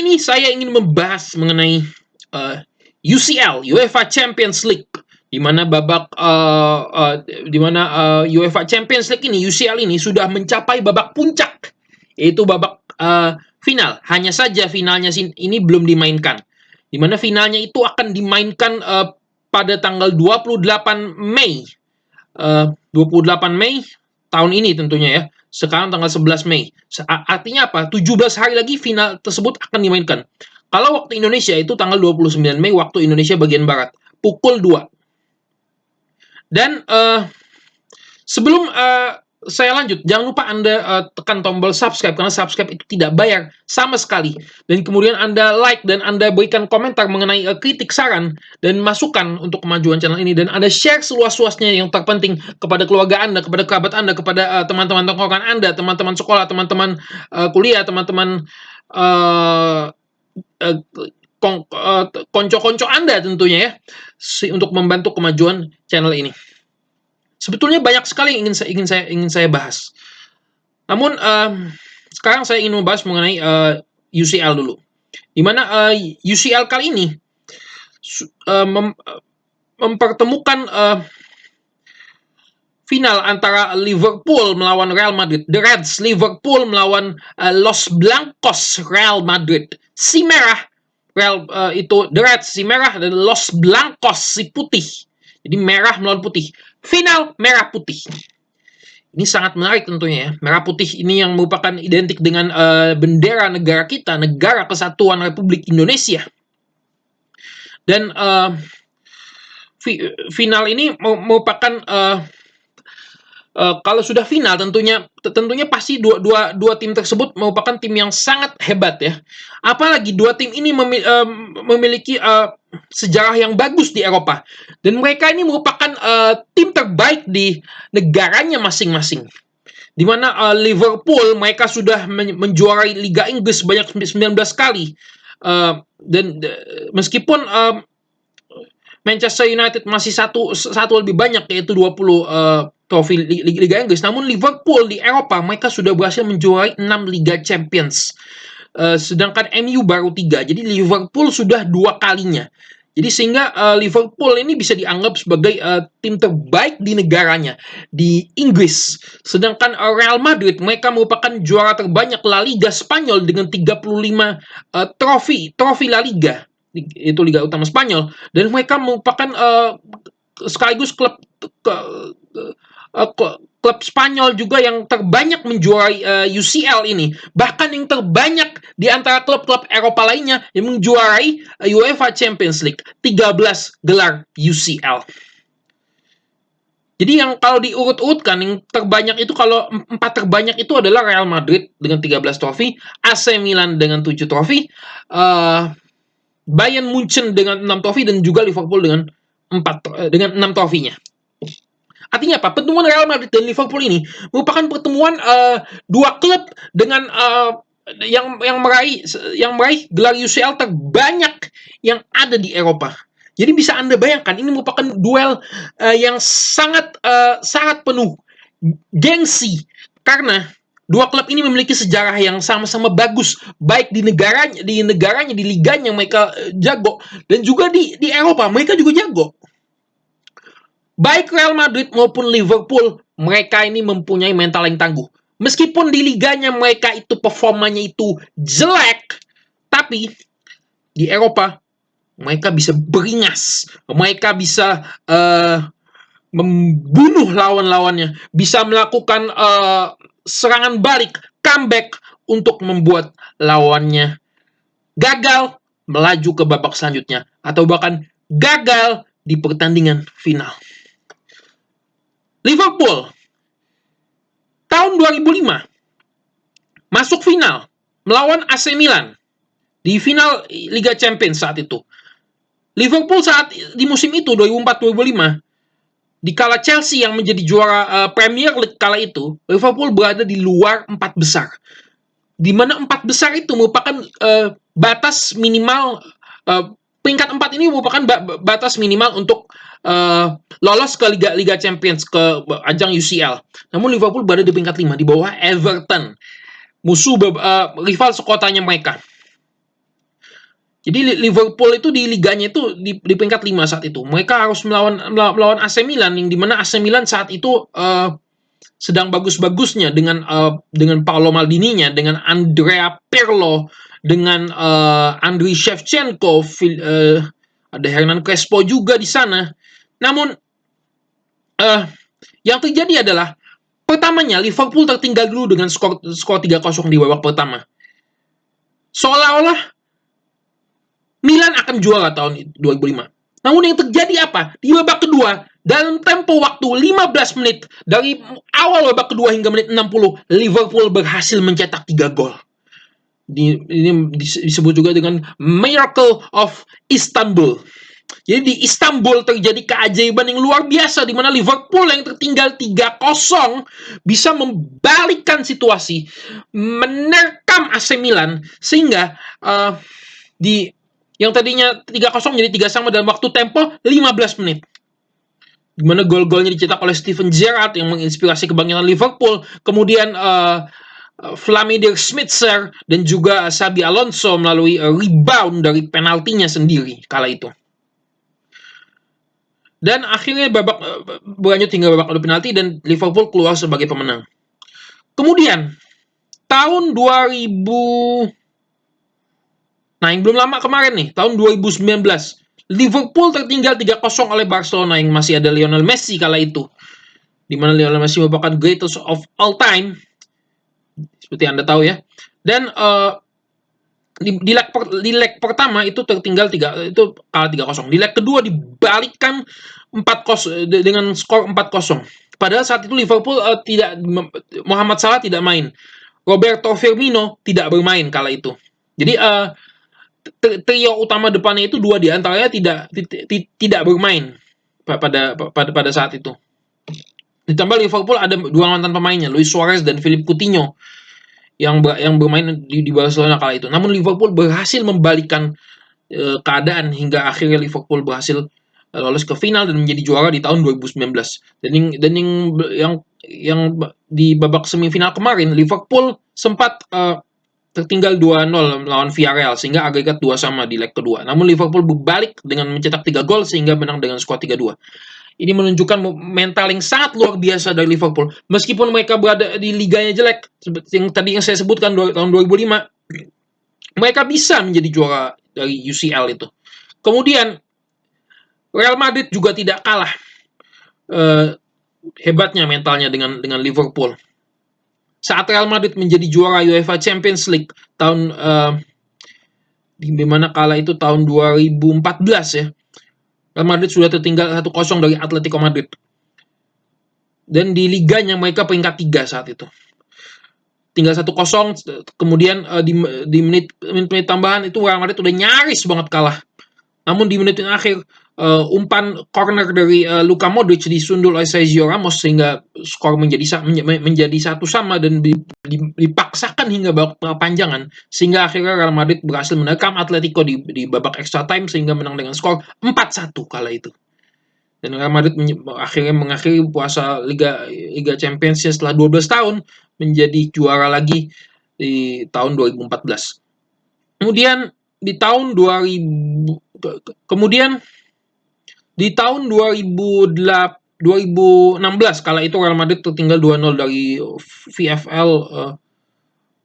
ini saya ingin membahas mengenai UCL, UEFA Champions League, di mana UEFA Champions League ini, UCL ini sudah mencapai babak puncak, yaitu babak final. Hanya saja finalnya ini belum dimainkan, di mana finalnya itu akan dimainkan pada tanggal 28 Mei. 28 Mei tahun ini tentunya ya. Sekarang tanggal 11 Mei. Artinya apa? 17 hari lagi final tersebut akan dimainkan. Kalau waktu Indonesia itu tanggal 29 Mei waktu Indonesia bagian barat. Pukul 2. Dan sebelum saya lanjut, jangan lupa Anda tekan tombol subscribe, karena subscribe itu tidak bayar sama sekali. Dan kemudian Anda like dan Anda berikan komentar mengenai kritik, saran, dan masukan untuk kemajuan channel ini. Dan Anda share seluas-luasnya yang terpenting kepada keluarga Anda, kepada kerabat Anda, kepada teman-teman tongkrongan Anda, teman-teman sekolah, teman-teman kuliah, teman-teman konco-konco Anda tentunya ya, untuk membantu kemajuan channel ini. Sebetulnya banyak sekali yang ingin saya bahas. Namun sekarang saya ingin membahas mengenai UCL dulu. Di mana UCL kali ini mempertemukan final antara Liverpool melawan Real Madrid, The Reds Liverpool melawan Los Blancos Real Madrid. Si merah Real itu The Reds, si merah, dan Los Blancos si putih. Jadi merah melawan putih. Final merah putih. Ini sangat menarik tentunya ya. Merah putih ini yang merupakan identik dengan bendera negara kita, Negara Kesatuan Republik Indonesia. Dan final ini merupakan kalau sudah final tentunya pasti dua tim tersebut merupakan tim yang sangat hebat ya. Apalagi dua tim ini memiliki sejarah yang bagus di Eropa, dan mereka ini merupakan tim terbaik di negaranya masing-masing. Di mana Liverpool mereka sudah menjuarai Liga Inggris sebanyak 19 kali, dan meskipun Manchester United masih satu lebih banyak, yaitu 20 trofi Liga Inggris. Namun Liverpool di Eropa mereka sudah berhasil menjuarai 6 Liga Champions. Sedangkan MU baru 3. Jadi Liverpool sudah 2 kalinya. Jadi sehingga Liverpool ini bisa dianggap sebagai tim terbaik di negaranya, di Inggris. Sedangkan Real Madrid mereka merupakan juara terbanyak La Liga Spanyol dengan 35 trofi La Liga. Itu Liga Utama Spanyol, dan mereka merupakan sekaligus klub Spanyol juga yang terbanyak menjuarai UCL ini. Bahkan yang terbanyak di antara klub-klub Eropa lainnya yang menjuarai UEFA Champions League, 13 gelar UCL. Jadi yang kalau diurut-urutkan, yang terbanyak itu, kalau 4 terbanyak itu adalah Real Madrid dengan 13 trofi, AC Milan dengan 7 trofi, Bayern Munchen dengan 6 trofi, dan juga Liverpool dengan 6 trofinya. Artinya apa? Pertemuan Real Madrid dan Liverpool ini merupakan pertemuan dua klub dengan yang meraih gelar UCL terbanyak yang ada di Eropa. Jadi bisa Anda bayangkan, ini merupakan duel yang sangat penuh gengsi, karena dua klub ini memiliki sejarah yang sama-sama bagus, baik di negaranya, di liganya mereka jago, dan juga di Eropa mereka juga jago. Baik Real Madrid maupun Liverpool, mereka ini mempunyai mental yang tangguh. Meskipun di liganya mereka itu performanya itu jelek, tapi di Eropa mereka bisa beringas, mereka bisa membunuh lawan-lawannya, bisa melakukan serangan balik, comeback, untuk membuat lawannya gagal melaju ke babak selanjutnya, atau bahkan gagal di pertandingan final. Liverpool tahun 2005 masuk final melawan AC Milan di final Liga Champions saat itu. Liverpool saat di musim itu 2004-2005, dikala Chelsea yang menjadi juara Premier League kala itu, Liverpool berada di luar 4 besar. Di mana 4 besar itu merupakan batas minimal, peringkat 4 ini merupakan batas minimal untuk lolos ke Liga Champions, ke ajang UCL. Namun Liverpool berada di peringkat 5 di bawah Everton, musuh rival sekotanya mereka. Jadi Liverpool itu di liganya itu di peringkat 5 saat itu. Mereka harus melawan AC Milan yang dimana AC Milan saat itu sedang bagus-bagusnya dengan Paolo Maldininya, dengan Andrea Pirlo, dengan Andriy Shevchenko, ada Hernan Crespo juga di sana. Namun yang terjadi adalah pertamanya Liverpool tertinggal dulu dengan skor 3-0 di babak pertama. Seolah-olah Milan akan juara tahun 2005. Namun yang terjadi apa? Di babak kedua, dalam tempo waktu 15 menit, dari awal babak kedua hingga menit 60, Liverpool berhasil mencetak 3 gol. Ini disebut juga dengan Miracle of Istanbul. Jadi di Istanbul terjadi keajaiban yang luar biasa di mana Liverpool yang tertinggal 3-0 bisa membalikkan situasi, menerkam AC Milan sehingga di yang tadinya 3-0 jadi 3-sama dalam waktu tempo 15 menit. Di mana gol-golnya dicetak oleh Steven Gerrard yang menginspirasi kebangkitan Liverpool, kemudian Vladimir Smitser dan juga Xabi Alonso melalui rebound dari penaltinya sendiri kala itu. Dan akhirnya babak berlanjut hingga babak adu penalti dan Liverpool keluar sebagai pemenang. Kemudian tahun 2000, nah yang belum lama kemarin nih, tahun 2019, Liverpool tertinggal 3-0 oleh Barcelona yang masih ada Lionel Messi kala itu. Di mana Lionel Messi merupakan greatest of all time, seperti Anda tahu ya. Dan di leg pertama itu tertinggal itu kalah 3-0. Di leg kedua dibalikkan 4-0 dengan skor 4-0. Padahal saat itu Liverpool Mohamed Salah tidak main. Roberto Firmino tidak bermain kala itu. Jadi trio utama depannya itu dua di antaranya tidak bermain pada saat itu. Ditambah Liverpool ada dua mantan pemainnya, Luis Suarez dan Philippe Coutinho yang bermain di Barcelona kala itu. Namun Liverpool berhasil membalikkan keadaan hingga akhirnya Liverpool berhasil lolos ke final dan menjadi juara di tahun 2019. Dan yang di babak semifinal kemarin Liverpool sempat tertinggal 2-0 melawan Villarreal sehingga agregat 2-sama di leg kedua. Namun Liverpool berbalik dengan mencetak 3 gol sehingga menang dengan skor 3-2. Ini menunjukkan mental yang sangat luar biasa dari Liverpool. Meskipun mereka berada di liganya jelek, yang tadi yang saya sebutkan tahun 2005, mereka bisa menjadi juara dari UCL itu. Kemudian Real Madrid juga tidak kalah hebatnya mentalnya dengan Liverpool. Saat Real Madrid menjadi juara UEFA Champions League tahun di mana kala itu tahun 2014 ya. Real Madrid sudah tertinggal 1-0 dari Atletico Madrid. Dan di liganya mereka peringkat 3 saat itu. Tinggal 1-0, kemudian di menit tambahan itu Real Madrid udah nyaris banget kalah. Namun di menit akhir umpan corner dari Luka Modric disundul oleh Sergio Ramos sehingga skor menjadi 1-sama dan dipaksakan hingga babak perpanjangan sehingga akhirnya Real Madrid berhasil menerkam Atletico di babak extra time sehingga menang dengan skor 4-1 kala itu. Dan Real Madrid akhirnya mengakhiri puasa Liga Champions setelah 12 tahun menjadi juara lagi di tahun 2014. Kemudian di tahun 2016 kala itu Real Madrid tertinggal 2-0 dari VfL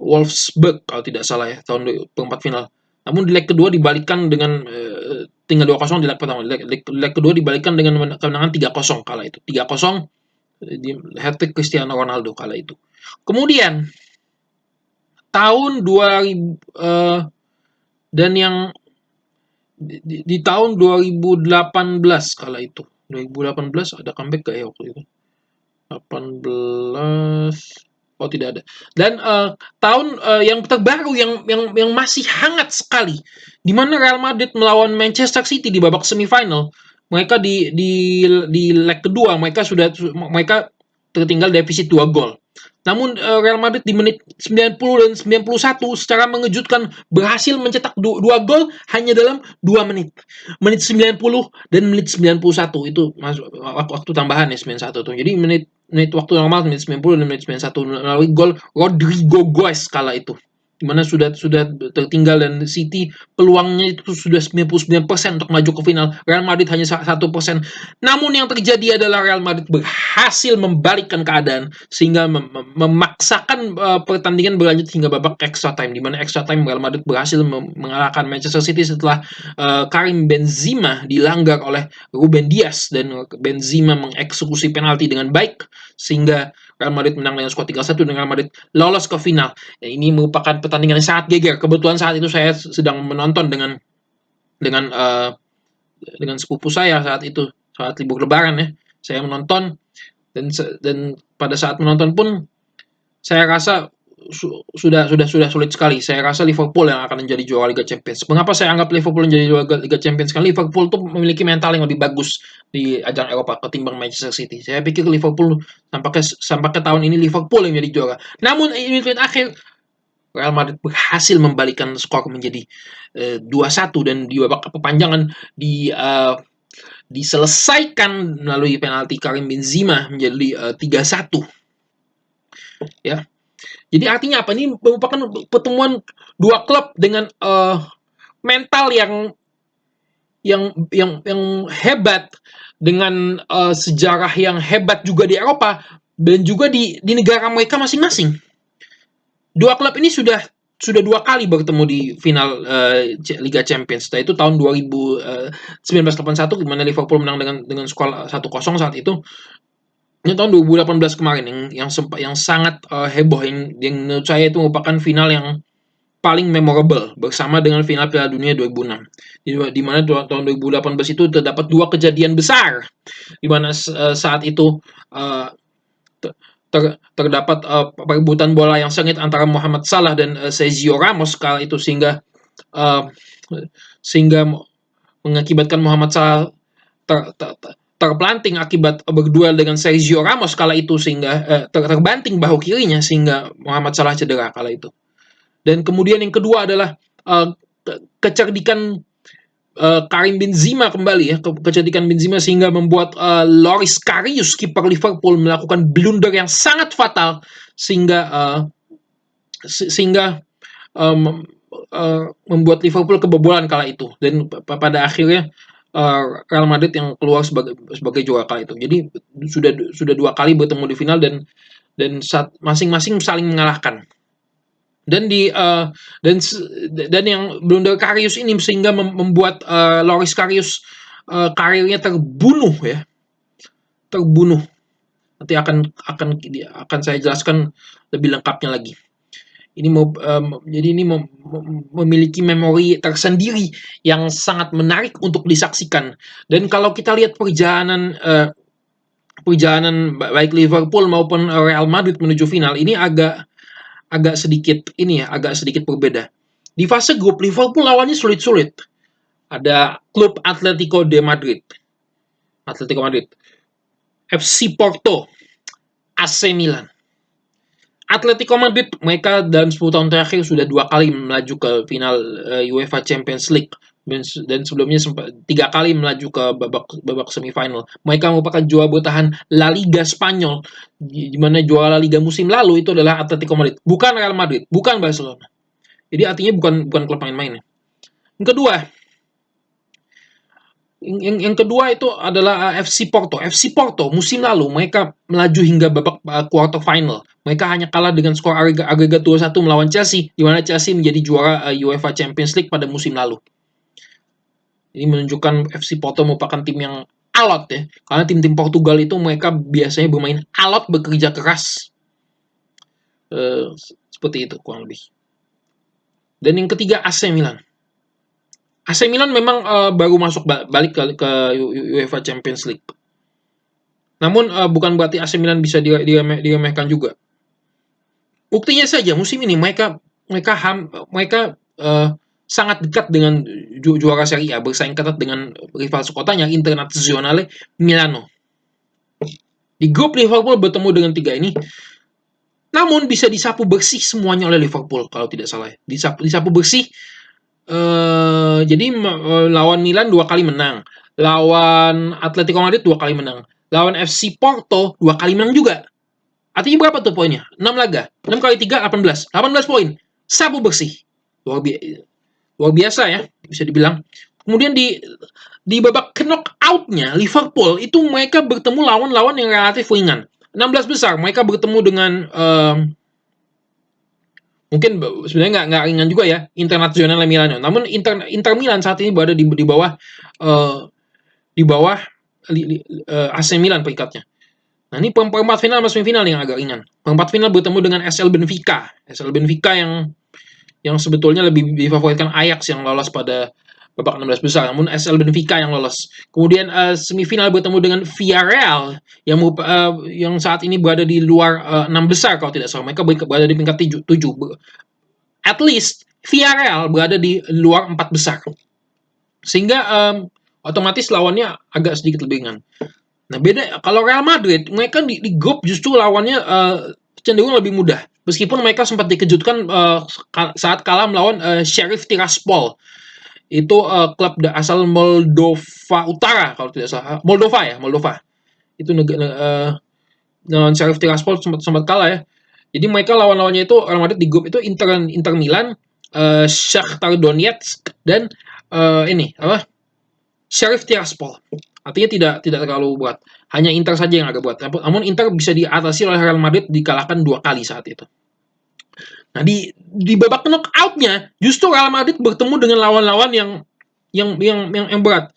Wolfsburg kalau tidak salah ya tahun perempat final. Namun di leg kedua dibalikkan dengan tinggal 2-0 di leg pertama. Leg kedua dibalikkan dengan kemenangan 3-0 kala itu. 3-0 di hat-trick Cristiano Ronaldo kala itu. Kemudian tahun 2000 dan yang di tahun 2018 kala itu. 2018 ada comeback gak ya waktu itu? 18 oh tidak ada. Dan tahun yang terbaru yang masih hangat sekali di mana Real Madrid melawan Manchester City di babak semifinal. Mereka di leg kedua mereka tertinggal defisit 2 gol. Namun Real Madrid di menit 90 dan 91 secara mengejutkan berhasil mencetak 2 gol hanya dalam 2 menit. Menit 90 dan menit 91 itu waktu tambahan ya 91 tuh. Jadi menit waktu normal menit 90 dan menit 91 melalui gol Rodrigo Goes kala itu. di mana sudah tertinggal dan City peluangnya itu sudah 99% untuk maju ke final. Real Madrid hanya 1%. Namun yang terjadi adalah Real Madrid berhasil membalikkan keadaan sehingga memaksakan pertandingan berlanjut hingga babak extra time, di mana extra time Real Madrid berhasil mengalahkan Manchester City setelah Karim Benzema dilanggar oleh Ruben Dias dan Benzema mengeksekusi penalti dengan baik sehingga Real Madrid menang dengan skor 3-1 dan Real Madrid lolos ke final. Ini merupakan pertandingan yang sangat geger. Kebetulan saat itu saya sedang menonton dengan sepupu saya saat itu, saat libur lebaran ya. Saya menonton dan pada saat menonton pun saya rasa sudah sulit sekali. Saya rasa Liverpool yang akan menjadi juara Liga Champions. Mengapa saya anggap Liverpool menjadi juara Liga Champions? Karena Liverpool tuh memiliki mental yang lebih bagus di ajang Eropa ketimbang Manchester City. Saya pikir Liverpool sampai tahun ini Liverpool yang menjadi juara. Namun di menit akhir Real Madrid berhasil membalikkan skor menjadi 2-1 dan di babak perpanjangan diselesaikan melalui penalti Karim Benzema menjadi 3-1. Ya. Jadi artinya apa? Ini merupakan pertemuan dua klub dengan mental yang hebat, dengan sejarah yang hebat juga di Eropa dan juga di negara mereka masing-masing. Dua klub ini sudah dua kali bertemu di final Liga Champions. Itu tahun 1981 di mana Liverpool menang dengan skor 1-0 saat itu. Ini tahun 2018 kemarin yang sangat heboh, yang menurut saya itu merupakan final yang paling memorable bersama dengan final Piala Dunia 2006. Di mana tahun 2018 itu terdapat dua kejadian besar di mana saat itu terdapat perebutan bola yang sengit antara Mohamed Salah dan Sergio Ramos kala itu sehingga mengakibatkan Mohamed Salah terpelanting akibat berduel dengan Sergio Ramos kala itu sehingga terbanting bahu kirinya sehingga Mohamed Salah cedera kala itu. Dan kemudian yang kedua adalah kecerdikan Karim Benzema kembali ya, kecerdikan Benzema sehingga membuat Loris Karius kiper Liverpool melakukan blunder yang sangat fatal sehingga membuat Liverpool kebobolan kala itu dan pada akhirnya Real Madrid yang keluar sebagai juara kali itu. Jadi sudah dua kali bertemu di final dan masing-masing saling mengalahkan. Dan yang blunder Karius ini sehingga membuat Loris Karius karirnya terbunuh ya. Terbunuh. Nanti akan saya jelaskan lebih lengkapnya lagi. Jadi ini memiliki memori tersendiri yang sangat menarik untuk disaksikan. Dan kalau kita lihat perjalanan baik Liverpool maupun Real Madrid menuju final ini agak sedikit berbeda. Di fase grup Liverpool lawannya sulit-sulit. Ada klub Atletico Madrid, FC Porto, AC Milan. Atletico Madrid mereka dalam 10 tahun terakhir sudah 2 kali melaju ke final UEFA Champions League dan sebelumnya 3 kali melaju ke babak semifinal. Mereka merupakan juara bertahan La Liga Spanyol, di mana juara La Liga musim lalu itu adalah Atletico Madrid, bukan Real Madrid, bukan Barcelona. Jadi artinya bukan klub main-main. Yang kedua itu adalah FC Porto. FC Porto musim lalu mereka melaju hingga babak quarter final. Mereka hanya kalah dengan skor agregat 2-1 melawan Chelsea, di mana Chelsea menjadi juara UEFA Champions League pada musim lalu. Ini menunjukkan FC Porto merupakan tim yang alot ya. Karena tim-tim Portugal itu mereka biasanya bermain alot, bekerja keras. Seperti itu kurang lebih. Dan yang ketiga AC Milan. AC Milan memang baru masuk balik ke UEFA Champions League. Namun bukan berarti AC Milan bisa diremehkan juga. Buktinya saja musim ini mereka sangat dekat dengan juara Serie A, bersaing ketat dengan rival sekotanya Internazionale Milano. Di grup Liverpool bertemu dengan 3 ini, namun bisa disapu bersih semuanya oleh Liverpool kalau tidak salah. Disapu bersih. Jadi lawan Milan 2 kali menang, lawan Atletico Madrid 2 kali menang, lawan FC Porto 2 kali menang juga. Artinya berapa tuh poinnya? 6 laga. 6 kali 3, 18 poin. sabu bersih. Luar biasa ya, bisa dibilang. Kemudian di babak knockout-nya Liverpool itu mereka bertemu lawan-lawan yang relatif ringan. 16 besar mereka bertemu dengan mungkin sebenarnya nggak ringan juga ya, Internazionale Milano. Namun Inter Milan saat ini berada di bawah di bawah AC Milan peringkatnya. Nah ini perempat final sama semifinal yang agak ringan. Perempat final bertemu dengan SL Benfica. SL Benfica yang sebetulnya lebih difavoritkan Ajax yang lolos pada babak 16 besar, namun SL Benfica yang lolos. Kemudian semifinal bertemu dengan Villarreal yang saat ini berada di luar 6 besar kalau tidak salah. Mereka berada di peringkat 7. At least Villarreal berada di luar 4 besar. Sehingga otomatis lawannya agak sedikit lebih ringan. Nah beda kalau Real Madrid, mereka di grup justru lawannya cenderung lebih mudah. Meskipun mereka sempat dikejutkan saat kalah melawan Sheriff Tiraspol. Itu klub asal Moldova Utara kalau tidak salah. Moldova. Itu lawan Sheriff Tiraspol sempat kalah ya. Jadi mereka lawan-lawannya itu Real Madrid di grup itu Inter Milan, Shakhtar Donetsk dan ini apa? Sheriff Tiraspol. Artinya tidak terlalu berat. Hanya Inter saja yang agak berat. Namun Inter bisa diatasi oleh Real Madrid dikalahkan 2 kali saat itu. Nah di babak knockout-nya justru Real Madrid bertemu dengan lawan-lawan yang berat.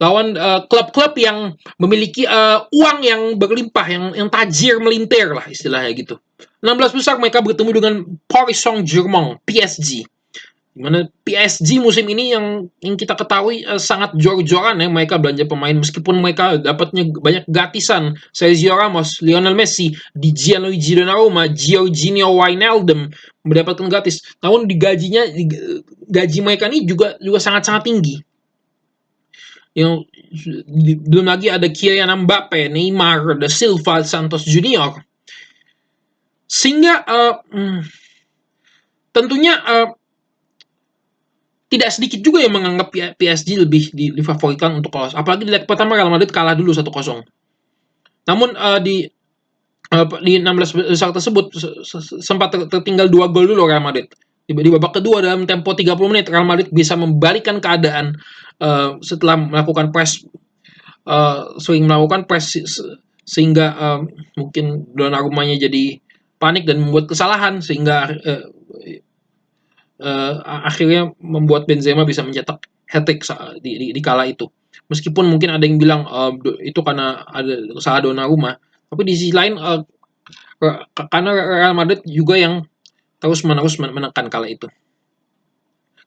Lawan klub-klub yang memiliki uang yang berlimpah, yang tajir melintir lah istilahnya gitu. 16 besar mereka bertemu dengan Paris Saint-Germain, PSG. Dimana PSG musim ini yang kita ketahui sangat jor-joran ya, mereka belanja pemain meskipun mereka dapatnya banyak gratisan. Sergio Ramos, Lionel Messi, Gianluigi Donnarumma, Georginio Wijnaldum mendapatkan gratis. Namun gaji mereka ini juga sangat-sangat tinggi. Yang belum lagi ada Kylian Mbappe, Neymar, Da Silva, Santos Junior. Sehingga tentunya tidak sedikit juga yang menganggap PSG lebih difavoritkan untuk lolos. Apalagi di leg pertama Real Madrid kalah dulu 1-0. Namun di 16 besar tersebut sempat tertinggal 2 gol dulu Real Madrid. Di babak kedua dalam tempo 30 menit Real Madrid bisa membalikkan keadaan setelah melakukan press sehingga mungkin Donnarumma-nya jadi panik dan membuat kesalahan sehingga akhirnya membuat Benzema bisa mencetak hat-trick di kala itu. Meskipun mungkin ada yang bilang itu karena ada usaha Donnarumma, tapi di sisi lain karena Real Madrid juga yang terus-menerus menekan kala itu.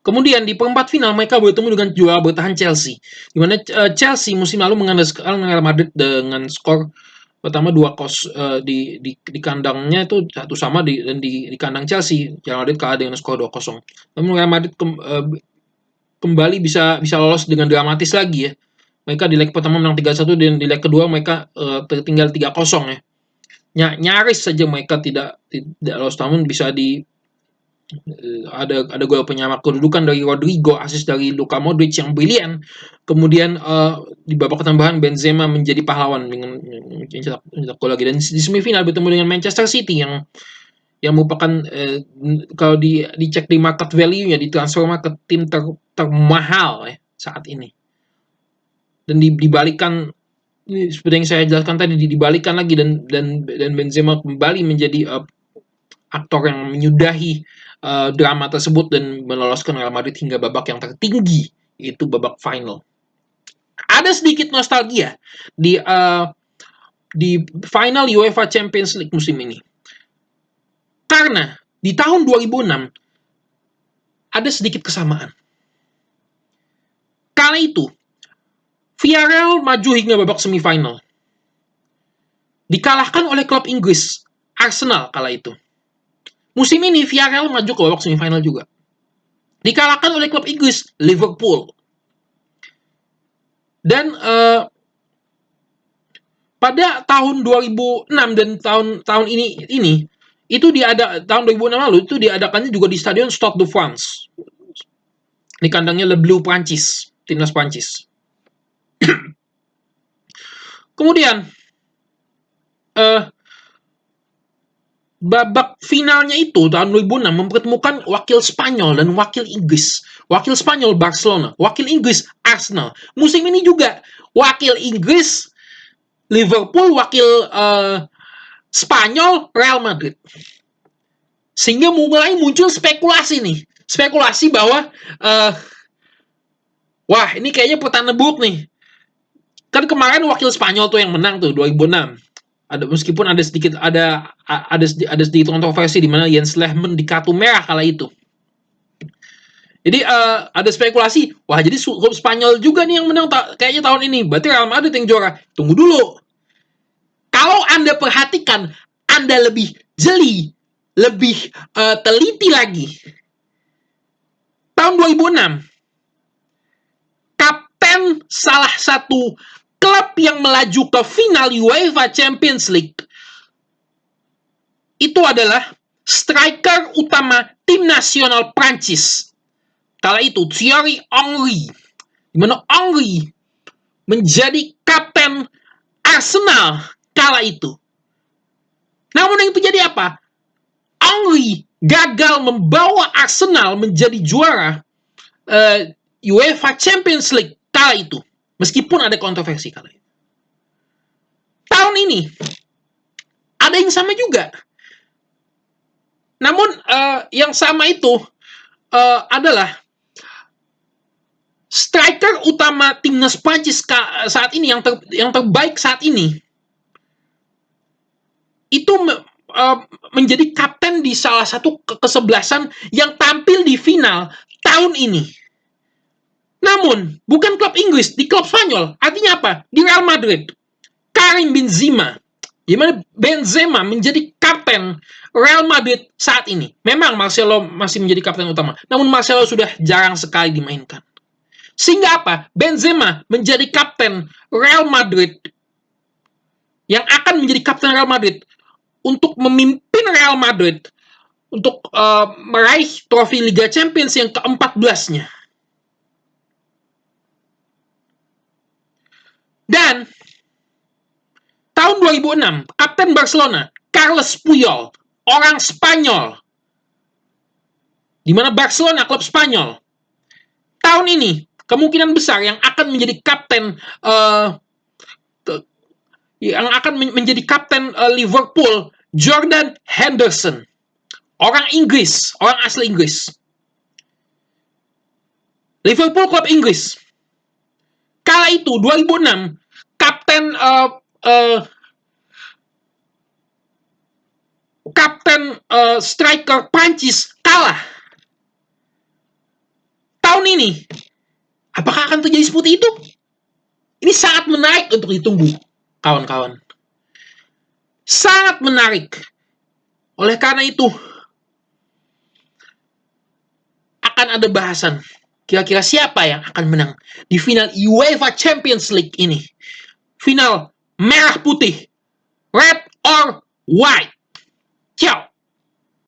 Kemudian di perempat final mereka bertemu dengan juara bertahan Chelsea, di mana Chelsea musim lalu mengandalkan Real Madrid dengan skor pertama 2-0 di kandangnya itu 1-1 dan di kandang Chelsea Real Madrid kalah dengan skor 2-0. Namun Real Madrid kembali bisa lolos dengan dramatis lagi ya. Mereka di leg pertama menang 3-1 dan di leg kedua mereka tertinggal 3-0 ya. Nyaris saja mereka tidak lolos, namun bisa ada gol penyama kedudukan dari Rodrigo, asis dari Luka Modric yang brilian. Kemudian di babak tambahan Benzema menjadi pahlawan dengan mencetak gol lagi. Dan di semifinal bertemu dengan Manchester City yang merupakan kalau dicek di market value-nya, di transfer market, tim termahal ya, saat ini. Dan dibalikan seperti yang saya jelaskan tadi, dibalikan lagi dan Benzema kembali menjadi aktor yang menyudahi drama tersebut dan meloloskan Real Madrid hingga babak yang tertinggi, yaitu babak final. Ada sedikit nostalgia di final UEFA Champions League musim ini. Karena di tahun 2006 ada sedikit kesamaan. Kala itu Villarreal maju hingga babak semifinal. Dikalahkan oleh klub Inggris Arsenal kala itu. Musim ini Villarreal maju ke babak semifinal juga. Dikalahkan oleh klub Inggris Liverpool. Dan pada tahun 2006 dan tahun ini itu tahun 2006 lalu itu diadakannya juga di Stadion Stade de France. Di kandangnya Le Bleu Prancis, timnas Prancis. Kemudian babak finalnya itu tahun 2006 mempertemukan wakil Spanyol dan wakil Inggris. Wakil Spanyol Barcelona, wakil Inggris Arsenal. Musim ini juga wakil Inggris Liverpool, wakil Spanyol Real Madrid. Sehingga mulai muncul spekulasi nih. Spekulasi bahwa wah, ini kayaknya pertanda buruk nih. Kan kemarin wakil Spanyol tuh yang menang tuh 2006. Meskipun ada sedikit kontroversi di mana Jens Lehmann di kartu merah kala itu. Jadi ada spekulasi, wah jadi klub Spanyol juga nih yang menang kayaknya tahun ini. Berarti Real Madrid yang juara. Tunggu dulu. Kalau Anda perhatikan, Anda lebih jeli, lebih teliti lagi. Tahun 2006, kapten salah satu klub yang melaju ke final UEFA Champions League itu adalah striker utama tim nasional Prancis. Kala itu Thierry Henry. Di mana Henry menjadi kapten Arsenal kala itu. Namun yang terjadi apa? Henry gagal membawa Arsenal menjadi juara UEFA Champions League kala itu. Meskipun ada kontroversi kala itu. Tahun ini ada yang sama juga. Namun yang sama itu adalah striker utama timnas Prancis saat ini yang terbaik saat ini itu menjadi kapten di salah satu kesebelasan yang tampil di final tahun ini. Namun bukan klub Inggris, di klub Spanyol. Artinya apa? Di Real Madrid. Karim Benzema. Di mana Benzema menjadi kapten Real Madrid saat ini. Memang Marcelo masih menjadi kapten utama. Namun Marcelo sudah jarang sekali dimainkan. Sehingga apa? Benzema menjadi kapten Real Madrid. Yang akan menjadi kapten Real Madrid. Untuk memimpin Real Madrid. Untuk meraih trofi Liga Champions yang ke-14-nya. Dan tahun 2006, kapten Barcelona, Carles Puyol, orang Spanyol. Di mana Barcelona, klub Spanyol. Tahun ini, kemungkinan besar yang akan menjadi kapten Liverpool, Jordan Henderson. Orang Inggris, orang asli Inggris. Liverpool, klub Inggris. Kala itu, 2006, kapten striker Prancis kalah. Tahun ini, apakah akan terjadi seperti itu? Ini sangat menarik untuk ditunggu, kawan-kawan. Sangat menarik. Oleh karena itu, akan ada bahasan. Kira-kira siapa yang akan menang di final UEFA Champions League ini? Final merah putih. Red or white? Ciao.